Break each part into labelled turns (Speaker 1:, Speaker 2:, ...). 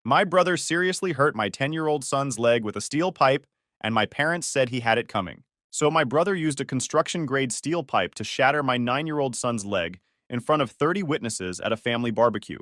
Speaker 1: My brother seriously hurt my 10-year-old son's leg with a steel pipe, and my parents said he had it coming. So my brother used a construction-grade steel pipe to shatter my 9-year-old son's leg in front of 30 witnesses at a family barbecue.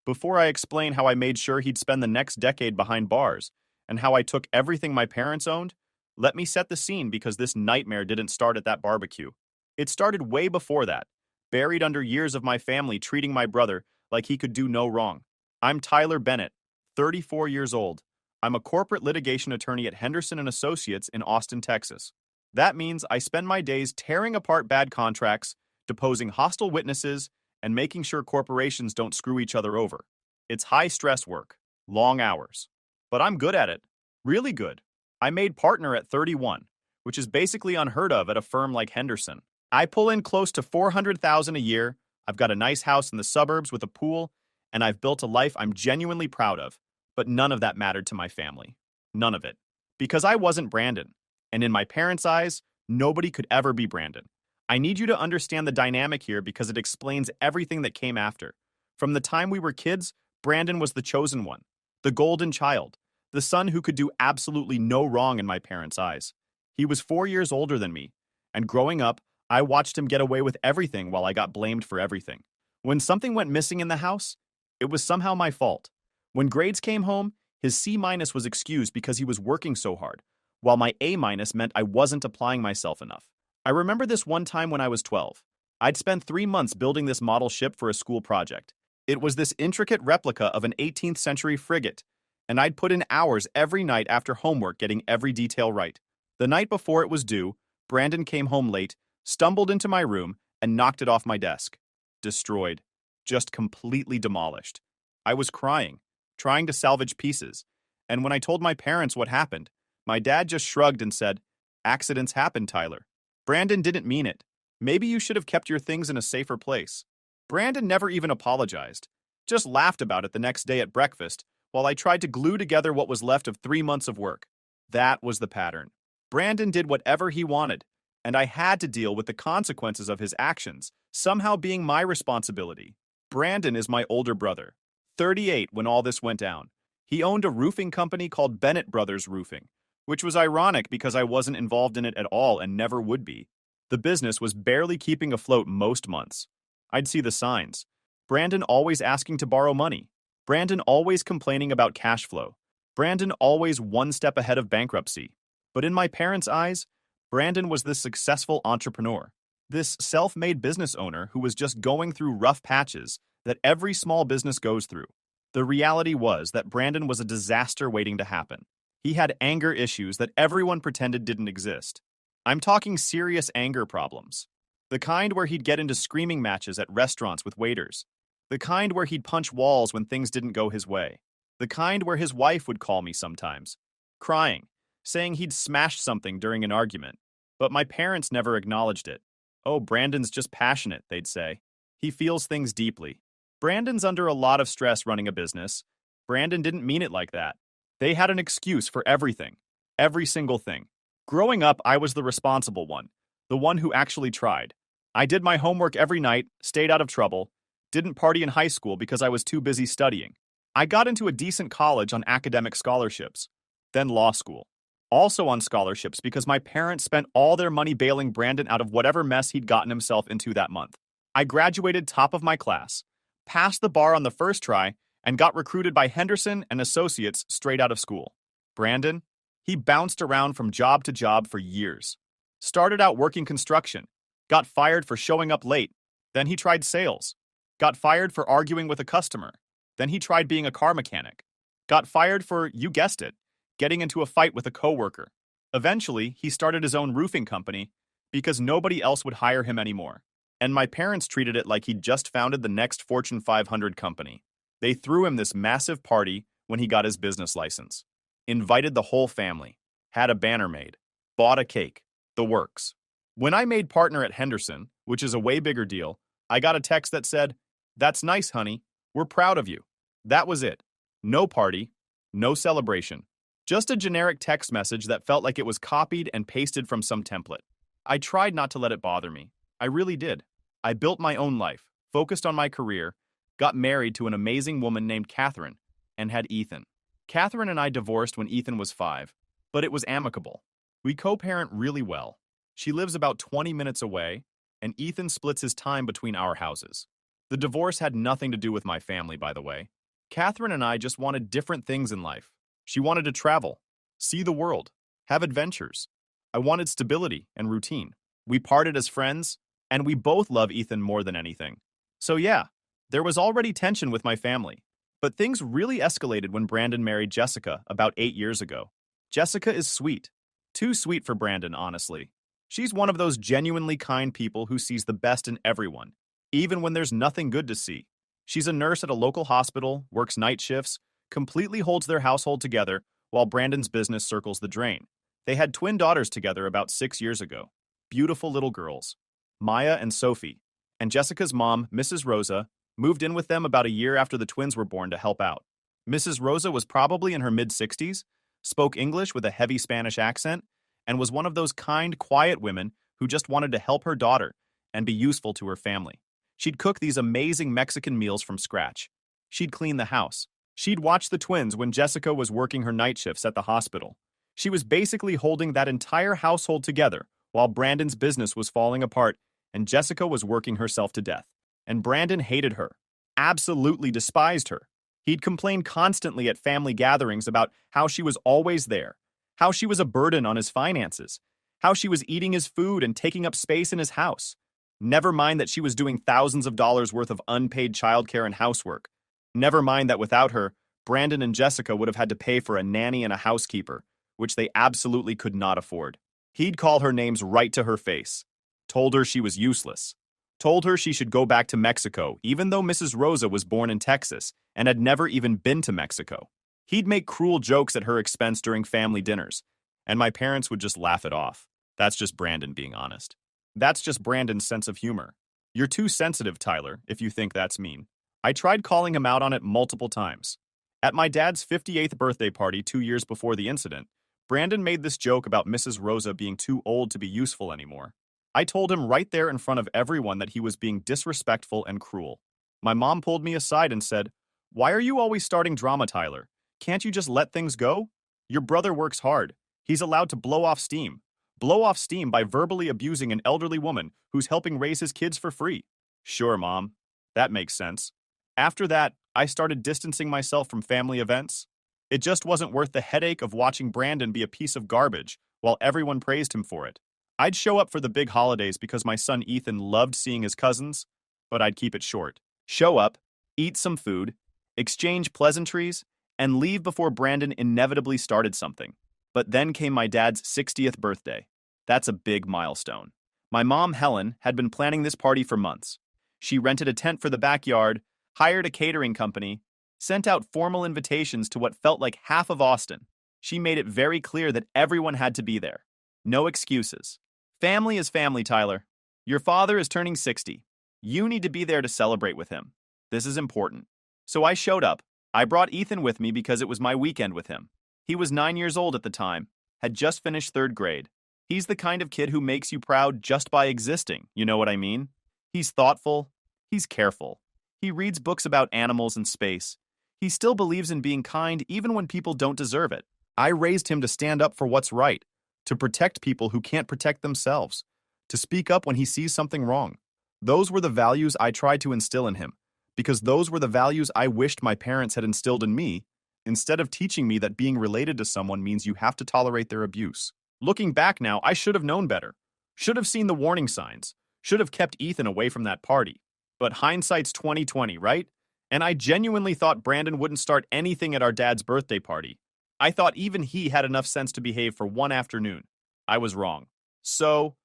Speaker 1: Before I explain how I made sure he'd spend the next decade behind bars, and how I took everything my parents owned, let me set the scene because this nightmare didn't start at that barbecue. It started way before that, buried under years of my family treating my brother like he could do no wrong. I'm Tyler Bennett, 34 years old. I'm a corporate litigation attorney at Henderson and Associates in Austin, Texas. That means I spend my days tearing apart bad contracts, deposing hostile witnesses, and making sure corporations don't screw each other over. It's high-stress work, long hours. But I'm good at it. Really good. I made partner at 31, which is basically unheard of at a firm like Henderson. I pull in close to $400,000 a year, I've got a nice house in the suburbs with a pool, and I've built a life I'm genuinely proud of. But none of that mattered to my family. None of it. Because I wasn't Brandon. And in my parents' eyes, nobody could ever be Brandon. I need you to understand the dynamic here because it explains everything that came after. From the time we were kids, Brandon was the chosen one, the golden child, the son who could do absolutely no wrong in my parents' eyes. He was 4 years older than me, and growing up, I watched him get away with everything while I got blamed for everything. When something went missing in the house, it was somehow my fault. When grades came home, his C- was excused because he was working so hard, while my A- meant I wasn't applying myself enough. I remember this one time when I was 12. I'd spent 3 months building this model ship for a school project. It was this intricate replica of an 18th century frigate, and I'd put in hours every night after homework getting every detail right. The night before it was due, Brandon came home late, stumbled into my room, and knocked it off my desk. Destroyed. Just completely demolished. I was crying, trying to salvage pieces, and when I told my parents what happened, my dad just shrugged and said, "Accidents happen, Tyler. Brandon didn't mean it. Maybe you should have kept your things in a safer place." Brandon never even apologized, just laughed about it the next day at breakfast while I tried to glue together what was left of 3 months of work. That was the pattern. Brandon did whatever he wanted, and I had to deal with the consequences of his actions, somehow being my responsibility. Brandon is my older brother, 38 when all this went down. He owned a roofing company called Bennett Brothers Roofing, which was ironic because I wasn't involved in it at all and never would be. The business was barely keeping afloat most months. I'd see the signs. Brandon always asking to borrow money. Brandon always complaining about cash flow. Brandon always one step ahead of bankruptcy. But in my parents' eyes, Brandon was this successful entrepreneur, this self-made business owner who was just going through rough patches that every small business goes through. The reality was that Brandon was a disaster waiting to happen. He had anger issues that everyone pretended didn't exist. I'm talking serious anger problems. The kind where he'd get into screaming matches at restaurants with waiters. The kind where he'd punch walls when things didn't go his way. The kind where his wife would call me sometimes, crying, saying he'd smashed something during an argument. But my parents never acknowledged it. "Oh, Brandon's just passionate," they'd say. "He feels things deeply." Brandon's under a lot of stress running a business. Brandon didn't mean it like that. They had an excuse for everything. Every single thing. Growing up, I was the responsible one. The one who actually tried. I did my homework every night, stayed out of trouble, didn't party in high school because I was too busy studying. I got into a decent college on academic scholarships, then law school. Also on scholarships because my parents spent all their money bailing Brandon out of whatever mess he'd gotten himself into that month. I graduated top of my class, passed the bar on the first try, and got recruited by Henderson and Associates straight out of school. Brandon? He bounced around from job to job for years. Started out working construction, got fired for showing up late, then he tried sales. Got fired for arguing with a customer, then he tried being a car mechanic. Got fired for, you guessed it, getting into a fight with a coworker. Eventually, he started his own roofing company because nobody else would hire him anymore. And my parents treated it like he'd just founded the next Fortune 500 company. They threw him this massive party when he got his business license. Invited the whole family. Had a banner made. Bought a cake. The works. When I made partner at Henderson, which is a way bigger deal, I got a text that said, "That's nice, honey. We're proud of you." That was it. No party. No celebration. Just a generic text message that felt like it was copied and pasted from some template. I tried not to let it bother me. I really did. I built my own life, focused on my career, got married to an amazing woman named Catherine, and had Ethan. Catherine and I divorced when Ethan was 5, but it was amicable. We co-parent really well. She lives about 20 minutes away, and Ethan splits his time between our houses. The divorce had nothing to do with my family, by the way. Catherine and I just wanted different things in life. She wanted to travel, see the world, have adventures. I wanted stability and routine. We parted as friends, and we both love Ethan more than anything. So yeah, there was already tension with my family. But things really escalated when Brandon married Jessica about 8 years ago. Jessica is sweet. Too sweet for Brandon, honestly. She's one of those genuinely kind people who sees the best in everyone, even when there's nothing good to see. She's a nurse at a local hospital, works night shifts, completely holds their household together while Brandon's business circles the drain. They had twin daughters together about 6 years ago. Beautiful little girls, Maya and Sophie. And Jessica's mom, Mrs. Rosa, moved in with them about a year after the twins were born to help out. Mrs. Rosa was probably in her mid-60s, spoke English with a heavy Spanish accent, and was one of those kind, quiet women who just wanted to help her daughter and be useful to her family. She'd cook these amazing Mexican meals from scratch. She'd clean the house. She'd watch the twins when Jessica was working her night shifts at the hospital. She was basically holding that entire household together while Brandon's business was falling apart and Jessica was working herself to death. And Brandon hated her, absolutely despised her. He'd complain constantly at family gatherings about how she was always there, how she was a burden on his finances, how she was eating his food and taking up space in his house. Never mind that she was doing thousands of dollars worth of unpaid childcare and housework. Never mind that without her, Brandon and Jessica would have had to pay for a nanny and a housekeeper, which they absolutely could not afford. He'd call her names right to her face, told her she was useless, told her she should go back to Mexico, even though Mrs. Rosa was born in Texas and had never even been to Mexico. He'd make cruel jokes at her expense during family dinners, and my parents would just laugh it off. That's just Brandon being honest. That's just Brandon's sense of humor. You're too sensitive, Tyler, if you think that's mean. I tried calling him out on it multiple times. At my dad's 58th birthday party 2 years before the incident, Brandon made this joke about Mrs. Rosa being too old to be useful anymore. I told him right there in front of everyone that he was being disrespectful and cruel. My mom pulled me aside and said, "Why are you always starting drama, Tyler? Can't you just let things go? Your brother works hard. He's allowed to blow off steam. Blow off steam by verbally abusing an elderly woman who's helping raise his kids for free." Sure, Mom. That makes sense. After that, I started distancing myself from family events. It just wasn't worth the headache of watching Brandon be a piece of garbage while everyone praised him for it. I'd show up for the big holidays because my son Ethan loved seeing his cousins, but I'd keep it short. Show up, eat some food, exchange pleasantries, and leave before Brandon inevitably started something. But then came my dad's 60th birthday. That's a big milestone. My mom, Helen, had been planning this party for months. She rented a tent for the backyard, hired a catering company, sent out formal invitations to what felt like half of Austin. She made it very clear that everyone had to be there. No excuses. Family is family, Tyler. Your father is turning 60. You need to be there to celebrate with him. This is important. So I showed up. I brought Ethan with me because it was my weekend with him. He was 9 years old at the time, had just finished 3rd grade. He's the kind of kid who makes you proud just by existing, you know what I mean? He's thoughtful. He's careful. He reads books about animals and space. He still believes in being kind even when people don't deserve it. I raised him to stand up for what's right, to protect people who can't protect themselves, to speak up when he sees something wrong. Those were the values I tried to instill in him, because those were the values I wished my parents had instilled in me, instead of teaching me that being related to someone means you have to tolerate their abuse. Looking back now, I should have known better. Should have seen the warning signs. Should have kept Ethan away from that party. But hindsight's 20/20, right? And I genuinely thought Brandon wouldn't start anything at our dad's birthday party. I thought even he had enough sense to behave for one afternoon. I was wrong. So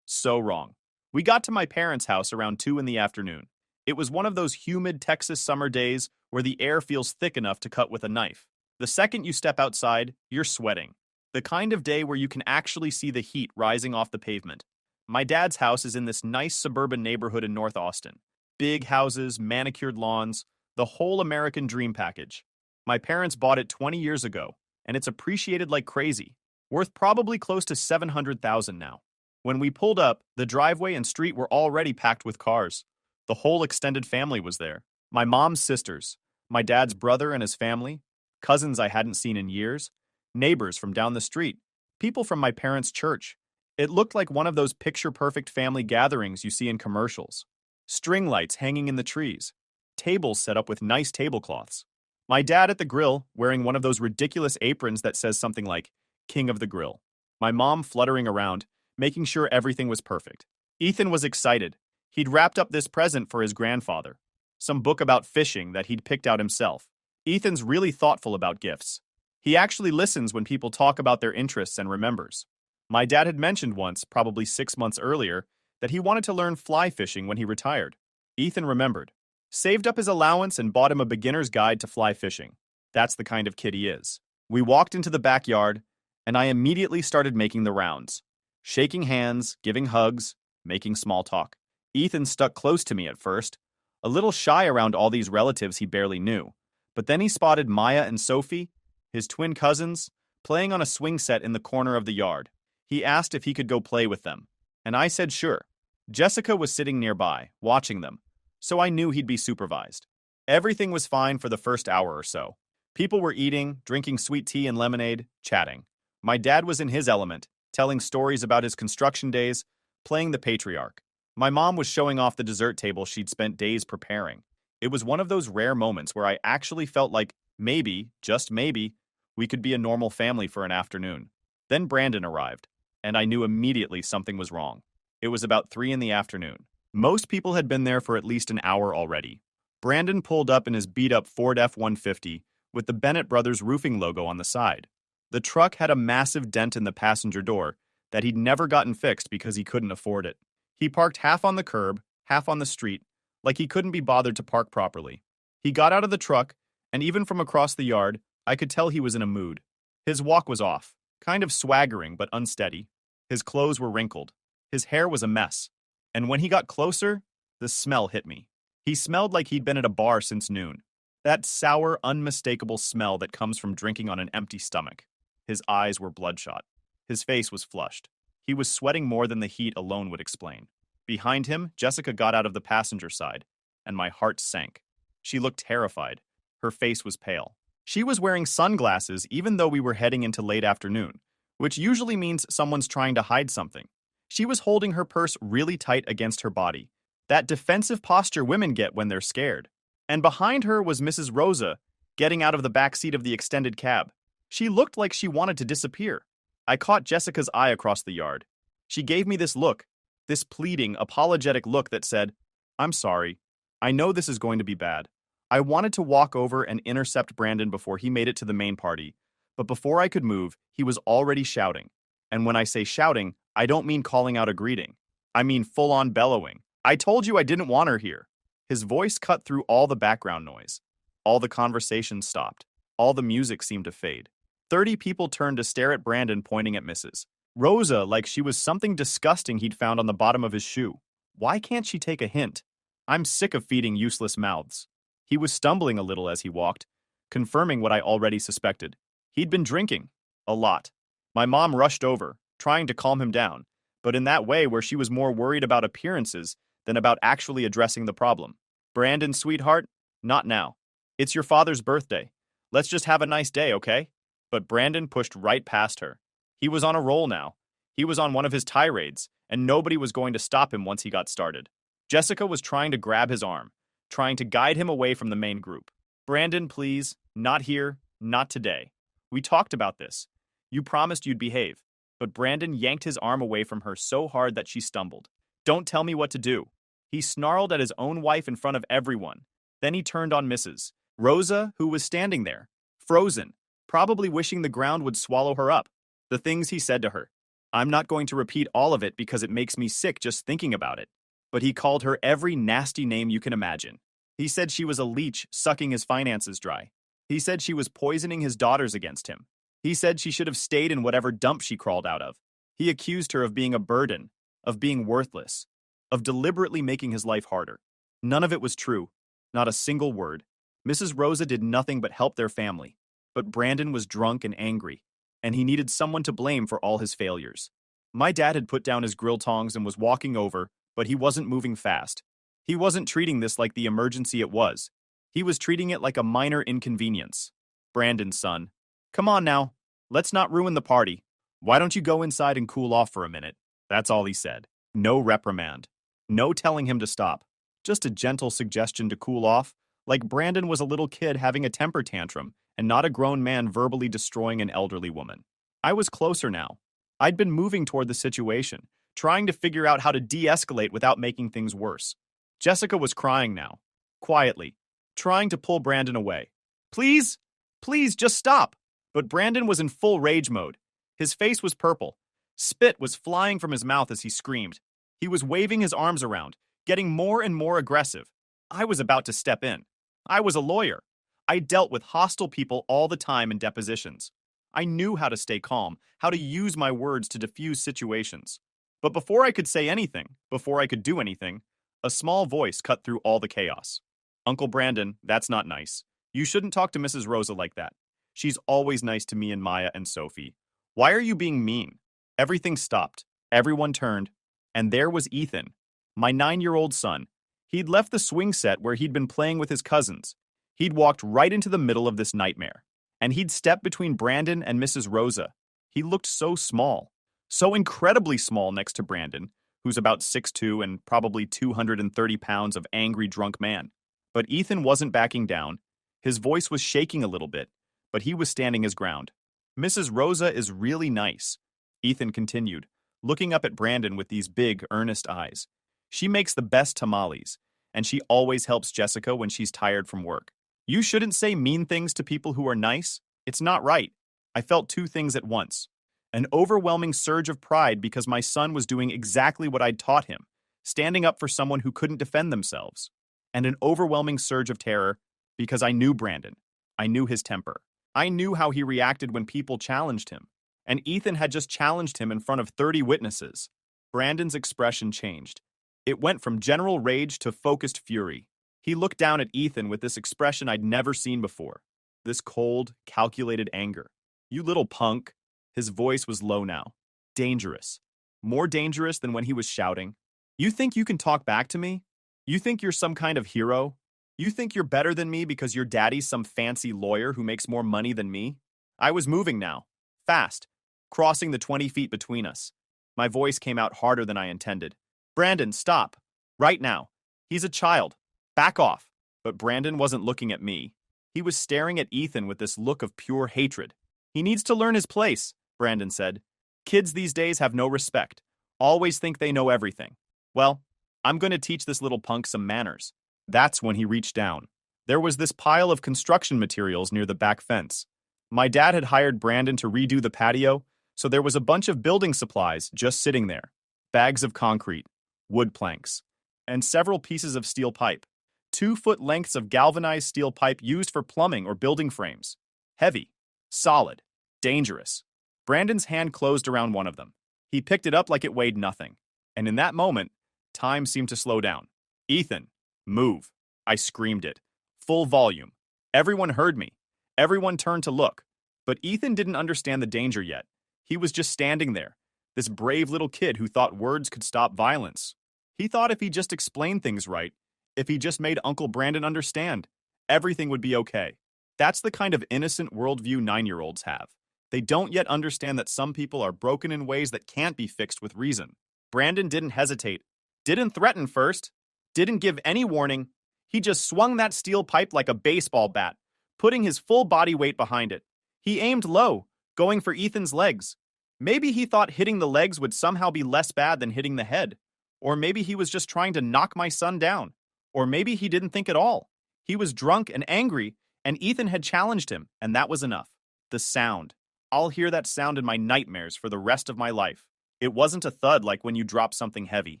Speaker 1: wrong. We got to my parents' house around 2 in the afternoon. It was one of those humid Texas summer days where the air feels thick enough to cut with a knife. The second you step outside, you're sweating. The kind of day where you can actually see the heat rising off the pavement. My dad's house is in this nice suburban neighborhood in North Austin. Big houses, manicured lawns, the whole American dream package. My parents bought it 20 years ago, and it's appreciated like crazy, worth probably close to $700,000 now. When we pulled up, the driveway and street were already packed with cars. The whole extended family was there. My mom's sisters, my dad's brother and his family, cousins I hadn't seen in years, neighbors from down the street, people from my parents' church. It looked like one of those picture-perfect family gatherings you see in commercials. String lights hanging in the trees, tables set up with nice tablecloths. My dad at the grill wearing one of those ridiculous aprons that says something like, King of the Grill. My mom fluttering around, making sure everything was perfect. Ethan was excited. He'd wrapped up this present for his grandfather. Some book about fishing that he'd picked out himself. Ethan's really thoughtful about gifts. He actually listens when people talk about their interests and remembers. My dad had mentioned once, probably 6 months earlier, that he wanted to learn fly fishing when he retired. Ethan remembered. Saved up his allowance and bought him a beginner's guide to fly fishing. That's the kind of kid he is. We walked into the backyard, and I immediately started making the rounds. Shaking hands, giving hugs, making small talk. Ethan stuck close to me at first, a little shy around all these relatives he barely knew. But then he spotted Maya and Sophie, his twin cousins, playing on a swing set in the corner of the yard. He asked if he could go play with them, and I said sure. Jessica was sitting nearby, watching them, so I knew he'd be supervised. Everything was fine for the first hour or so. People were eating, drinking sweet tea and lemonade, chatting. My dad was in his element, telling stories about his construction days, playing the patriarch. My mom was showing off the dessert table she'd spent days preparing. It was one of those rare moments where I actually felt like maybe, just maybe, we could be a normal family for an afternoon. Then Brandon arrived, and I knew immediately something was wrong. It was about 3 in the afternoon. Most people had been there for at least an hour already. Brandon pulled up in his beat-up Ford F-150 with the Bennett Brothers roofing logo on the side. The truck had a massive dent in the passenger door that he'd never gotten fixed because he couldn't afford it. He parked half on the curb, half on the street, like he couldn't be bothered to park properly. He got out of the truck, and even from across the yard, I could tell he was in a mood. His walk was off, kind of swaggering but unsteady. His clothes were wrinkled. His hair was a mess. And when he got closer, the smell hit me. He smelled like he'd been at a bar since noon. That sour, unmistakable smell that comes from drinking on an empty stomach. His eyes were bloodshot. His face was flushed. He was sweating more than the heat alone would explain. Behind him, Jessica got out of the passenger side, and my heart sank. She looked terrified. Her face was pale. She was wearing sunglasses even though we were heading into late afternoon, which usually means someone's trying to hide something. She was holding her purse really tight against her body, that defensive posture women get when they're scared. And behind her was Mrs. Rosa, getting out of the back seat of the extended cab. She looked like she wanted to disappear. I caught Jessica's eye across the yard. She gave me this look, this pleading, apologetic look that said, I'm sorry. I know this is going to be bad. I wanted to walk over and intercept Brandon before he made it to the main party, but before I could move, he was already shouting. And when I say shouting, I don't mean calling out a greeting. I mean full-on bellowing. I told you I didn't want her here. His voice cut through all the background noise. All the conversation stopped. All the music seemed to fade. 30 people turned to stare at Brandon pointing at Mrs. Rosa like she was something disgusting he'd found on the bottom of his shoe. Why can't she take a hint? I'm sick of feeding useless mouths. He was stumbling a little as he walked, confirming what I already suspected. He'd been drinking. A lot. My mom rushed over, trying to calm him down, but in that way where she was more worried about appearances than about actually addressing the problem. Brandon, sweetheart, not now. It's your father's birthday. Let's just have a nice day, okay? But Brandon pushed right past her. He was on a roll now. He was on one of his tirades, and nobody was going to stop him once he got started. Jessica was trying to grab his arm, trying to guide him away from the main group. Brandon, please, not here, not today. We talked about this. You promised you'd behave. But Brandon yanked his arm away from her so hard that she stumbled. Don't tell me what to do. He snarled at his own wife in front of everyone. Then he turned on Mrs. Rosa, who was standing there, frozen, probably wishing the ground would swallow her up. The things he said to her. I'm not going to repeat all of it because it makes me sick just thinking about it. But he called her every nasty name you can imagine. He said she was a leech sucking his finances dry. He said she was poisoning his daughters against him. He said she should have stayed in whatever dump she crawled out of. He accused her of being a burden, of being worthless, of deliberately making his life harder. None of it was true. Not a single word. Mrs. Rosa did nothing but help their family. But Brandon was drunk and angry, and he needed someone to blame for all his failures. My dad had put down his grill tongs and was walking over, but he wasn't moving fast. He wasn't treating this like the emergency it was. He was treating it like a minor inconvenience. Brandon's son. Come on now. Let's not ruin the party. Why don't you go inside and cool off for a minute? That's all he said. No reprimand. No telling him to stop. Just a gentle suggestion to cool off, like Brandon was a little kid having a temper tantrum and not a grown man verbally destroying an elderly woman. I was closer now. I'd been moving toward the situation, trying to figure out how to de-escalate without making things worse. Jessica was crying now, quietly, trying to pull Brandon away. Please, please, just stop. But Brandon was in full rage mode. His face was purple. Spit was flying from his mouth as he screamed. He was waving his arms around, getting more and more aggressive. I was about to step in. I was a lawyer. I dealt with hostile people all the time in depositions. I knew how to stay calm, how to use my words to diffuse situations. But before I could say anything, before I could do anything, a small voice cut through all the chaos. Uncle Brandon, that's not nice. You shouldn't talk to Mrs. Rosa like that. She's always nice to me and Maya and Sophie. Why are you being mean? Everything stopped. Everyone turned. And there was Ethan, my 9-year-old son. He'd left the swing set where he'd been playing with his cousins. He'd walked right into the middle of this nightmare. And he'd stepped between Brandon and Mrs. Rosa. He looked so small. So incredibly small next to Brandon, who's about 6'2" and probably 230 pounds of angry drunk man. But Ethan wasn't backing down. His voice was shaking a little bit, but he was standing his ground. Mrs. Rosa is really nice, Ethan continued, looking up at Brandon with these big, earnest eyes. She makes the best tamales, and she always helps Jessica when she's tired from work. You shouldn't say mean things to people who are nice. It's not right. I felt two things at once. An overwhelming surge of pride because my son was doing exactly what I'd taught him, standing up for someone who couldn't defend themselves. And an overwhelming surge of terror because I knew Brandon. I knew his temper. I knew how he reacted when people challenged him. And Ethan had just challenged him in front of 30 witnesses. Brandon's expression changed. It went from general rage to focused fury. He looked down at Ethan with this expression I'd never seen before. This cold, calculated anger. You little punk. His voice was low now. Dangerous. More dangerous than when he was shouting. You think you can talk back to me? You think you're some kind of hero? You think you're better than me because your daddy's some fancy lawyer who makes more money than me? I was moving now. Fast. Crossing the 20 feet between us. My voice came out harder than I intended. Brandon, stop. Right now. He's a child. Back off. But Brandon wasn't looking at me. He was staring at Ethan with this look of pure hatred. He needs to learn his place, Brandon said. Kids these days have no respect. Always think they know everything. Well, I'm going to teach this little punk some manners. That's when he reached down. There was this pile of construction materials near the back fence. My dad had hired Brandon to redo the patio, so there was a bunch of building supplies just sitting there. Bags of concrete, wood planks, and several pieces of steel pipe. 2-foot lengths of galvanized steel pipe used for plumbing or building frames. Heavy, solid, dangerous. Brandon's hand closed around one of them. He picked it up like it weighed nothing. And in that moment, time seemed to slow down. Ethan, move. I screamed it. Full volume. Everyone heard me. Everyone turned to look. But Ethan didn't understand the danger yet. He was just standing there, this brave little kid who thought words could stop violence. He thought if he just explained things right, if he just made Uncle Brandon understand, everything would be okay. That's the kind of innocent worldview 9-year-olds have. They don't yet understand that some people are broken in ways that can't be fixed with reason. Brandon didn't hesitate, didn't threaten first, didn't give any warning. He just swung that steel pipe like a baseball bat, putting his full body weight behind it. He aimed low, going for Ethan's legs. Maybe he thought hitting the legs would somehow be less bad than hitting the head. Or maybe he was just trying to knock my son down. Or maybe he didn't think at all. He was drunk and angry, and Ethan had challenged him, and that was enough. The sound. I'll hear that sound in my nightmares for the rest of my life. It wasn't a thud like when you drop something heavy.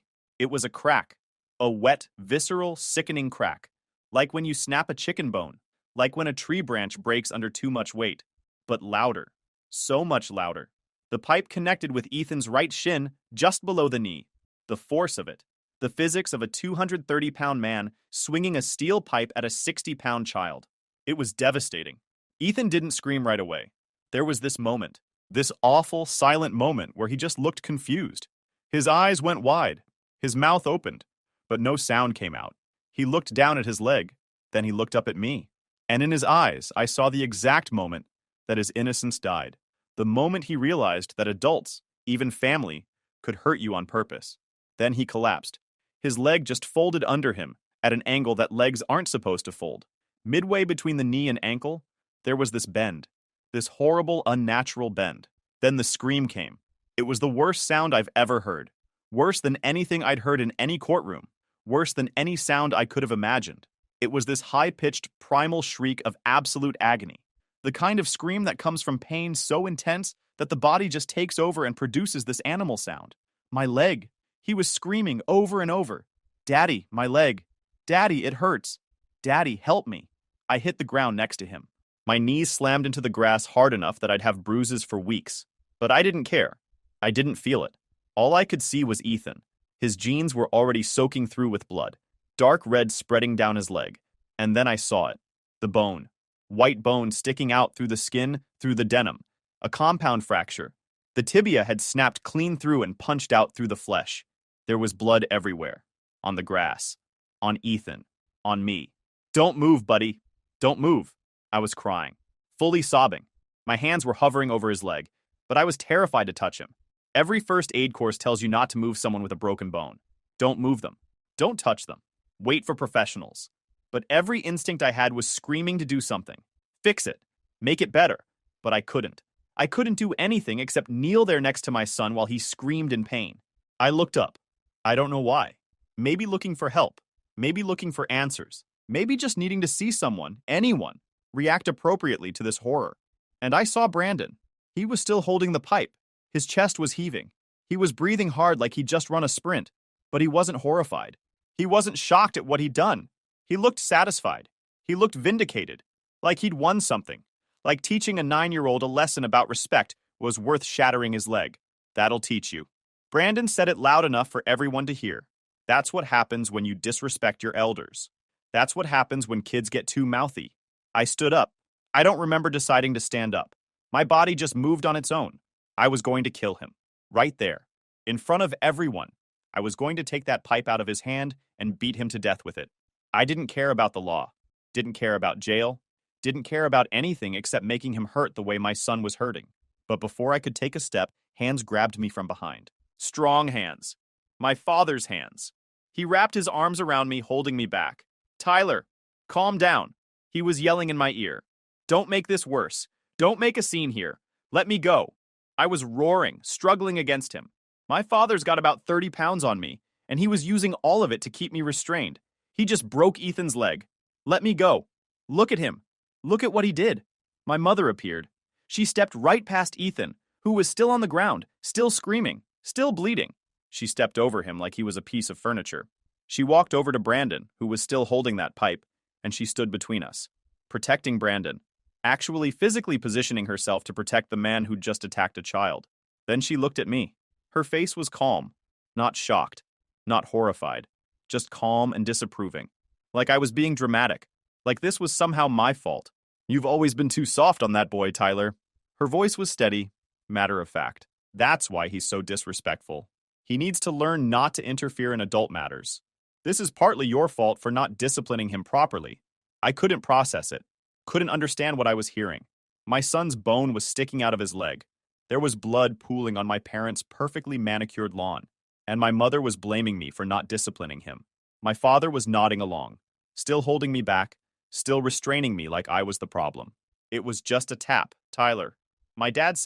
Speaker 1: It was a crack. A wet, visceral, sickening crack. Like when you snap a chicken bone. Like when a tree branch breaks under too much weight. But louder. So much louder. The pipe connected with Ethan's right shin just below the knee. The force of it. The physics of a 230-pound man swinging a steel pipe at a 60-pound child. It was devastating. Ethan didn't scream right away. There was this moment, this awful, silent moment where he just looked confused. His eyes went wide. His mouth opened, but no sound came out. He looked down at his leg. Then he looked up at me. And in his eyes, I saw the exact moment that his innocence died. The moment he realized that adults, even family, could hurt you on purpose. Then he collapsed. His leg just folded under him at an angle that legs aren't supposed to fold. Midway between the knee and ankle, there was this bend. This horrible, unnatural bend. Then the scream came. It was the worst sound I've ever heard. Worse than anything I'd heard in any courtroom. Worse than any sound I could have imagined. It was this high-pitched, primal shriek of absolute agony. The kind of scream that comes from pain so intense that the body just takes over and produces this animal sound. My leg. He was screaming over and over. Daddy, my leg. Daddy, it hurts. Daddy, help me. I hit the ground next to him. My knees slammed into the grass hard enough that I'd have bruises for weeks. But I didn't care. I didn't feel it. All I could see was Ethan. His jeans were already soaking through with blood. Dark red spreading down his leg. And then I saw it. The bone. White bone sticking out through the skin, through the denim. A compound fracture. The tibia had snapped clean through and punched out through the flesh. There was blood everywhere. On the grass. On Ethan. On me. Don't move, buddy. Don't move. I was crying. Fully sobbing. My hands were hovering over his leg, but I was terrified to touch him. Every first aid course tells you not to move someone with a broken bone. Don't move them. Don't touch them. Wait for professionals. But every instinct I had was screaming to do something. Fix it. Make it better. But I couldn't. I couldn't do anything except kneel there next to my son while he screamed in pain. I looked up. I don't know why. Maybe looking for help. Maybe looking for answers. Maybe just needing to see someone, anyone, react appropriately to this horror. And I saw Brandon. He was still holding the pipe. His chest was heaving. He was breathing hard like he'd just run a sprint. But he wasn't horrified. He wasn't shocked at what he'd done. He looked satisfied. He looked vindicated. Like he'd won something. Like teaching a 9-year-old a lesson about respect was worth shattering his leg. That'll teach you. Brandon said it loud enough for everyone to hear. That's what happens when you disrespect your elders. That's what happens when kids get too mouthy. I stood up. I don't remember deciding to stand up. My body just moved on its own. I was going to kill him. Right there. In front of everyone. I was going to take that pipe out of his hand and beat him to death with it. I didn't care about the law. Didn't care about jail. Didn't care about anything except making him hurt the way my son was hurting. But before I could take a step, hands grabbed me from behind. Strong hands. My father's hands. He wrapped his arms around me, holding me back. Tyler, calm down. He was yelling in my ear. Don't make this worse. Don't make a scene here. Let me go. I was roaring, struggling against him. My father's got about 30 pounds on me, and he was using all of it to keep me restrained. He just broke Ethan's leg. Let me go. Look at him. Look at what he did. My mother appeared. She stepped right past Ethan, who was still on the ground, still screaming, still bleeding. She stepped over him like he was a piece of furniture. She walked over to Brandon, who was still holding that pipe, and she stood between us, protecting Brandon, actually physically positioning herself to protect the man who'd just attacked a child. Then she looked at me. Her face was calm, not shocked, not horrified, just calm and disapproving, like I was being dramatic, like this was somehow my fault. You've always been too soft on that boy, Tyler. Her voice was steady, matter of fact. That's why he's so disrespectful. He needs to learn not to interfere in adult matters. This is partly your fault for not disciplining him properly. I couldn't process it, couldn't understand what I was hearing. My son's bone was sticking out of his leg. There was blood pooling on my parents' perfectly manicured lawn, and my mother was blaming me for not disciplining him. My father was nodding along, still holding me back, still restraining me like I was the problem. It was just a tap, Tyler. My dad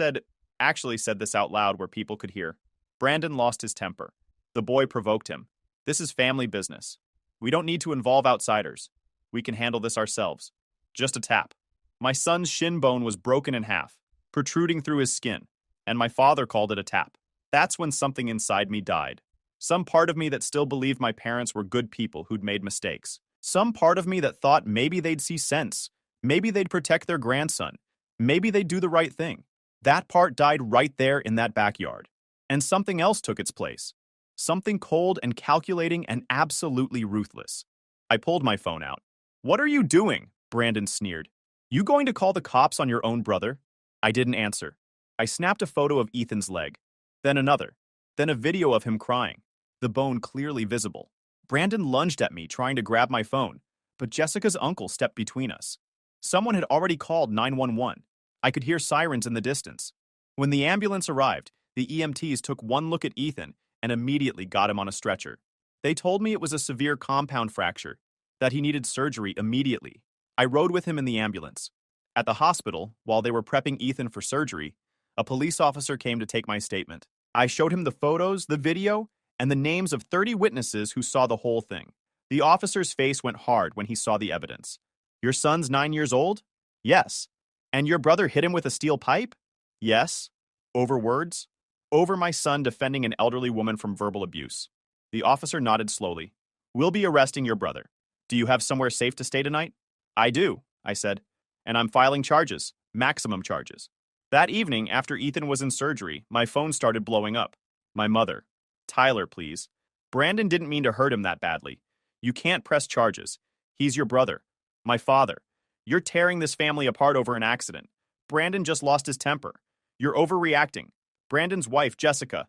Speaker 1: actually said this out loud where people could hear. Brandon lost his temper. The boy provoked him. This is family business. We don't need to involve outsiders. We can handle this ourselves. Just a tap. My son's shin bone was broken in half, protruding through his skin, and my father called it a tap. That's when something inside me died. Some part of me that still believed my parents were good people who'd made mistakes. Some part of me that thought maybe they'd see sense. Maybe they'd protect their grandson. Maybe they'd do the right thing. That part died right there in that backyard. And something else took its place. Something cold and calculating and absolutely ruthless. I pulled my phone out. What are you doing? Brandon sneered. You going to call the cops on your own brother? I didn't answer. I snapped a photo of Ethan's leg. Then another. Then a video of him crying. The bone clearly visible. Brandon lunged at me, trying to grab my phone, but Jessica's uncle stepped between us. Someone had already called 911. I could hear sirens in the distance. When the ambulance arrived, the EMTs took one look at Ethan and immediately got him on a stretcher. They told me it was a severe compound fracture, that he needed surgery immediately. I rode with him in the ambulance. At the hospital, while they were prepping Ethan for surgery, a police officer came to take my statement. I showed him the photos, the video, and the names of 30 witnesses who saw the whole thing. The officer's face went hard when he saw the evidence. Your son's 9 years old? Yes. And your brother hit him with a steel pipe? Yes. Over words? Over my son defending an elderly woman from verbal abuse. The officer nodded slowly. We'll be arresting your brother. Do you have somewhere safe to stay tonight? I do, I said. And I'm filing charges, maximum charges. That evening, after Ethan was in surgery, my phone started blowing up. My mother. Tyler, please. Brandon didn't mean to hurt him that badly. You can't press charges. He's your brother. My father. You're tearing this family apart over an accident. Brandon just lost his temper. You're overreacting. Brandon's wife, Jessica.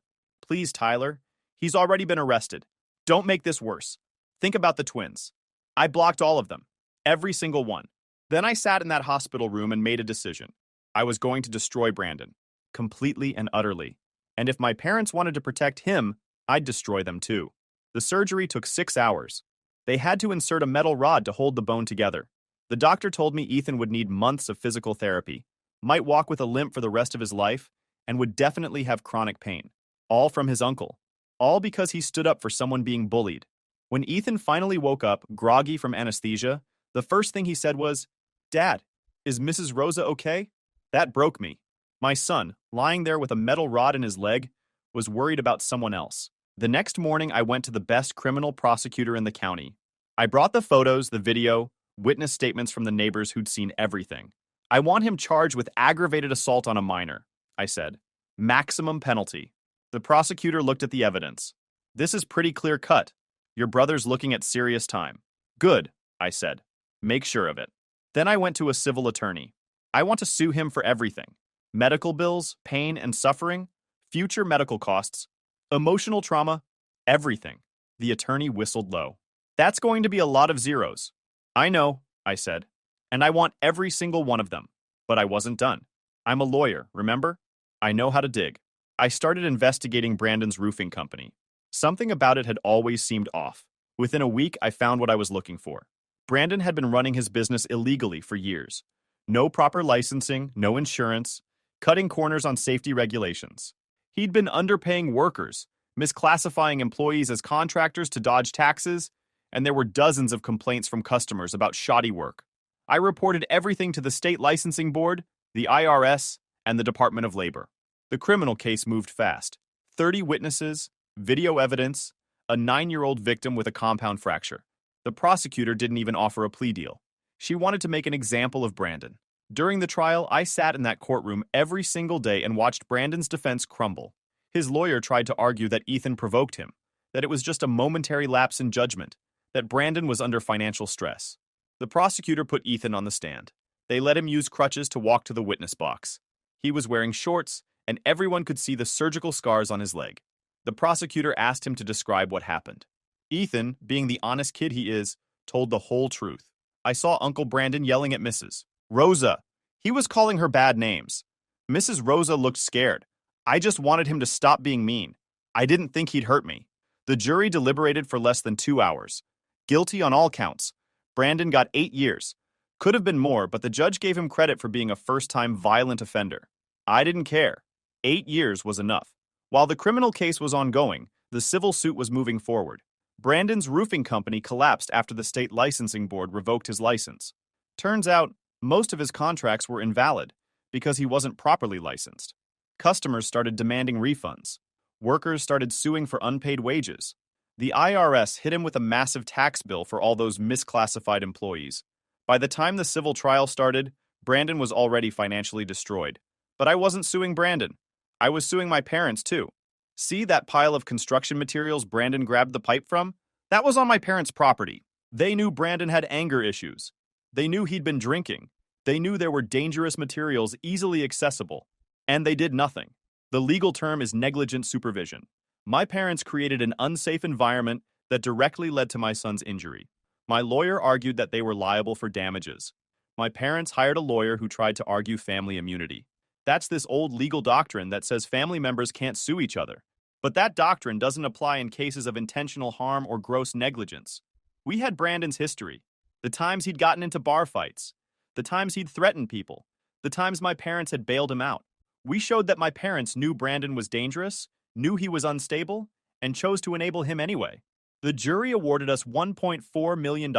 Speaker 1: Please, Tyler. He's already been arrested. Don't make this worse. Think about the twins. I blocked all of them. Every single one. Then I sat in that hospital room and made a decision. I was going to destroy Brandon. Completely and utterly. And if my parents wanted to protect him, I'd destroy them too. The surgery took 6 hours. They had to insert a metal rod to hold the bone together. The doctor told me Ethan would need months of physical therapy, might walk with a limp for the rest of his life, and would definitely have chronic pain. All from his uncle. All because he stood up for someone being bullied. When Ethan finally woke up, groggy from anesthesia, the first thing he said was, "Dad, is Mrs. Rosa okay?" That broke me. My son, lying there with a metal rod in his leg, was worried about someone else. The next morning, I went to the best criminal prosecutor in the county. I brought the photos, the video, witness statements from the neighbors who'd seen everything. I want him charged with aggravated assault on a minor, I said. Maximum penalty. The prosecutor looked at the evidence. This is pretty clear cut. Your brother's looking at serious time. Good, I said. Make sure of it. Then I went to a civil attorney. I want to sue him for everything. Medical bills, pain and suffering, future medical costs, emotional trauma, everything. The attorney whistled low. That's going to be a lot of zeros. I know, I said, and I want every single one of them. But I wasn't done. I'm a lawyer, remember? I know how to dig. I started investigating Brandon's roofing company. Something about it had always seemed off. Within a week, I found what I was looking for. Brandon had been running his business illegally for years. No proper licensing, no insurance, cutting corners on safety regulations. He'd been underpaying workers, misclassifying employees as contractors to dodge taxes, and there were dozens of complaints from customers about shoddy work. I reported everything to the state licensing board, the IRS, and the Department of Labor. The criminal case moved fast. 30 witnesses, video evidence, a 9-year-old victim with a compound fracture. The prosecutor didn't even offer a plea deal. She wanted to make an example of Brandon. During the trial, I sat in that courtroom every single day and watched Brandon's defense crumble. His lawyer tried to argue that Ethan provoked him, that it was just a momentary lapse in judgment, that Brandon was under financial stress. The prosecutor put Ethan on the stand. They let him use crutches to walk to the witness box. He was wearing shorts, and everyone could see the surgical scars on his leg. The prosecutor asked him to describe what happened. Ethan, being the honest kid he is, told the whole truth. I saw Uncle Brandon yelling at Mrs. Rosa. He was calling her bad names. Mrs. Rosa looked scared. I just wanted him to stop being mean. I didn't think he'd hurt me. The jury deliberated for less than 2 hours. Guilty on all counts. Brandon got 8 years. Could have been more, but the judge gave him credit for being a first-time violent offender. I didn't care. 8 years was enough. While the criminal case was ongoing, the civil suit was moving forward. Brandon's roofing company collapsed after the state licensing board revoked his license. Turns out, most of his contracts were invalid because he wasn't properly licensed. Customers started demanding refunds. Workers started suing for unpaid wages. The IRS hit him with a massive tax bill for all those misclassified employees. By the time the civil trial started, Brandon was already financially destroyed. But I wasn't suing Brandon. I was suing my parents, too. See that pile of construction materials Brandon grabbed the pipe from? That was on my parents' property. They knew Brandon had anger issues. They knew he'd been drinking. They knew there were dangerous materials easily accessible. And they did nothing. The legal term is negligent supervision. My parents created an unsafe environment that directly led to my son's injury. My lawyer argued that they were liable for damages. My parents hired a lawyer who tried to argue family immunity. That's this old legal doctrine that says family members can't sue each other. But that doctrine doesn't apply in cases of intentional harm or gross negligence. We had Brandon's history. The times he'd gotten into bar fights. The times he'd threatened people. The times my parents had bailed him out. We showed that my parents knew Brandon was dangerous, knew he was unstable, and chose to enable him anyway. The jury awarded us $1.4 million.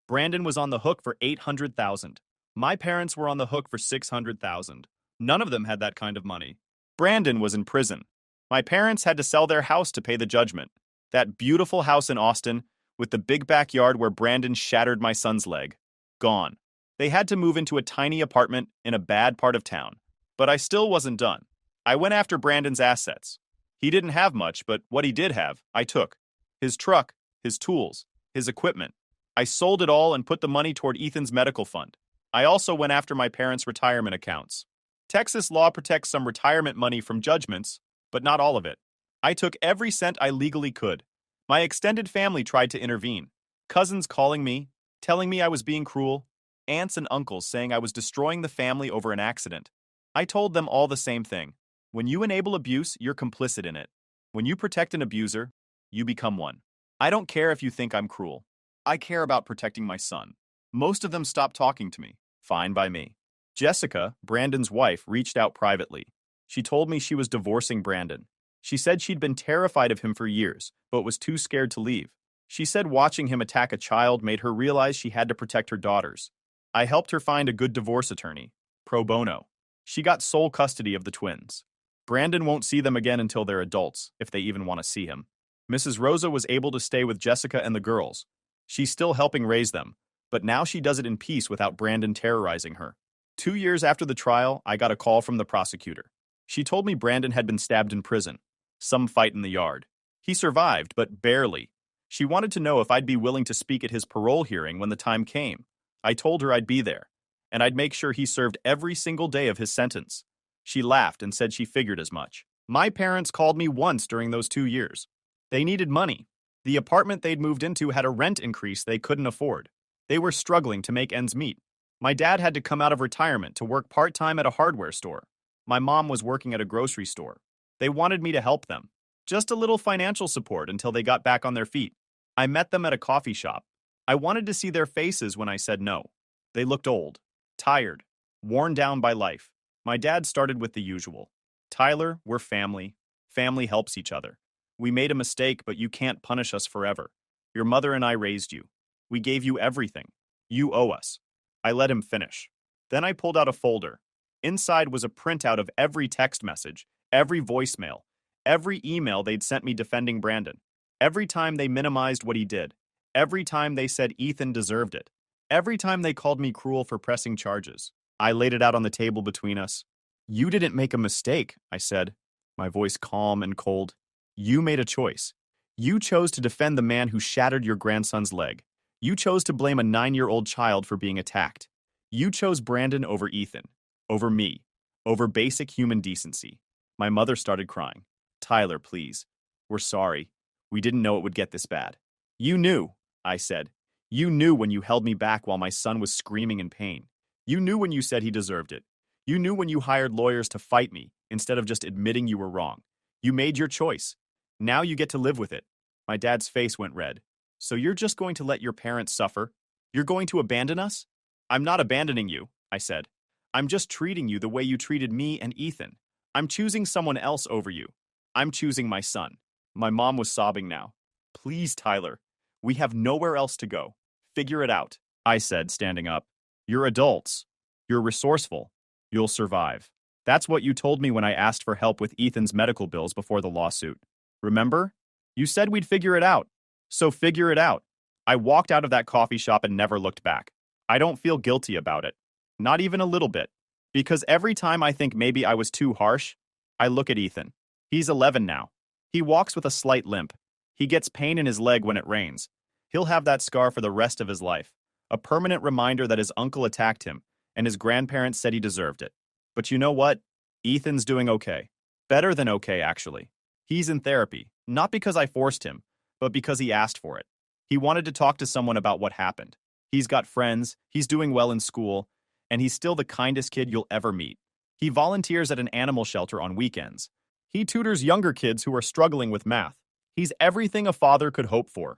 Speaker 1: Brandon was on the hook for $800,000. My parents were on the hook for $600,000. None of them had that kind of money. Brandon was in prison. My parents had to sell their house to pay the judgment. That beautiful house in Austin, with the big backyard where Brandon shattered my son's leg. Gone. They had to move into a tiny apartment in a bad part of town. But I still wasn't done. I went after Brandon's assets. He didn't have much, but what he did have, I took. His truck, his tools, his equipment. I sold it all and put the money toward Ethan's medical fund. I also went after my parents' retirement accounts. Texas law protects some retirement money from judgments, but not all of it. I took every cent I legally could. My extended family tried to intervene. Cousins calling me, telling me I was being cruel. Aunts and uncles saying I was destroying the family over an accident. I told them all the same thing. When you enable abuse, you're complicit in it. When you protect an abuser, you become one. I don't care if you think I'm cruel. I care about protecting my son. Most of them stopped talking to me. Fine by me. Jessica, Brandon's wife, reached out privately. She told me she was divorcing Brandon. She said she'd been terrified of him for years, but was too scared to leave. She said watching him attack a child made her realize she had to protect her daughters. I helped her find a good divorce attorney, pro bono. She got sole custody of the twins. Brandon won't see them again until they're adults, if they even want to see him. Mrs. Rosa was able to stay with Jessica and the girls. She's still helping raise them, but now she does it in peace without Brandon terrorizing her. 2 years after the trial, I got a call from the prosecutor. She told me Brandon had been stabbed in prison. Some fight in the yard. He survived, but barely. She wanted to know if I'd be willing to speak at his parole hearing when the time came. I told her I'd be there, and I'd make sure he served every single day of his sentence. She laughed and said she figured as much. My parents called me once during those 2 years. They needed money. The apartment they'd moved into had a rent increase they couldn't afford. They were struggling to make ends meet. My dad had to come out of retirement to work part-time at a hardware store. My mom was working at a grocery store. They wanted me to help them. Just a little financial support until they got back on their feet. I met them at a coffee shop. I wanted to see their faces when I said no. They looked old, tired, worn down by life. My dad started with the usual. Tyler, we're family. Family helps each other. We made a mistake, but you can't punish us forever. Your mother and I raised you. We gave you everything. You owe us. I let him finish. Then I pulled out a folder. Inside was a printout of every text message, every voicemail, every email they'd sent me defending Brandon. Every time they minimized what he did. Every time they said Ethan deserved it. Every time they called me cruel for pressing charges. I laid it out on the table between us. You didn't make a mistake, I said, my voice calm and cold. You made a choice. You chose to defend the man who shattered your grandson's leg. You chose to blame a 9-year-old child for being attacked. You chose Brandon over Ethan, over me, over basic human decency. My mother started crying. Tyler, please. We're sorry. We didn't know it would get this bad. You knew, I said. You knew when you held me back while my son was screaming in pain. You knew when you said he deserved it. You knew when you hired lawyers to fight me instead of just admitting you were wrong. You made your choice. Now you get to live with it. My dad's face went red. So you're just going to let your parents suffer? You're going to abandon us? I'm not abandoning you, I said. I'm just treating you the way you treated me and Ethan. I'm choosing someone else over you. I'm choosing my son. My mom was sobbing now. Please, Tyler. We have nowhere else to go. Figure it out, I said, standing up. You're adults. You're resourceful. You'll survive. That's what you told me when I asked for help with Ethan's medical bills before the lawsuit. Remember? You said we'd figure it out. So figure it out. I walked out of that coffee shop and never looked back. I don't feel guilty about it. Not even a little bit. Because every time I think maybe I was too harsh, I look at Ethan. He's 11 now. He walks with a slight limp. He gets pain in his leg when it rains. He'll have that scar for the rest of his life. A permanent reminder that his uncle attacked him, and his grandparents said he deserved it. But you know what? Ethan's doing okay. Better than okay, actually. He's in therapy, not because I forced him, but because he asked for it. He wanted to talk to someone about what happened. He's got friends, he's doing well in school, and he's still the kindest kid you'll ever meet. He volunteers at an animal shelter on weekends. He tutors younger kids who are struggling with math. He's everything a father could hope for.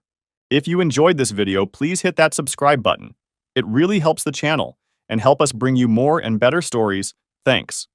Speaker 1: If you enjoyed this video, please hit that subscribe button. It really helps the channel and help us bring you more and better stories. Thanks.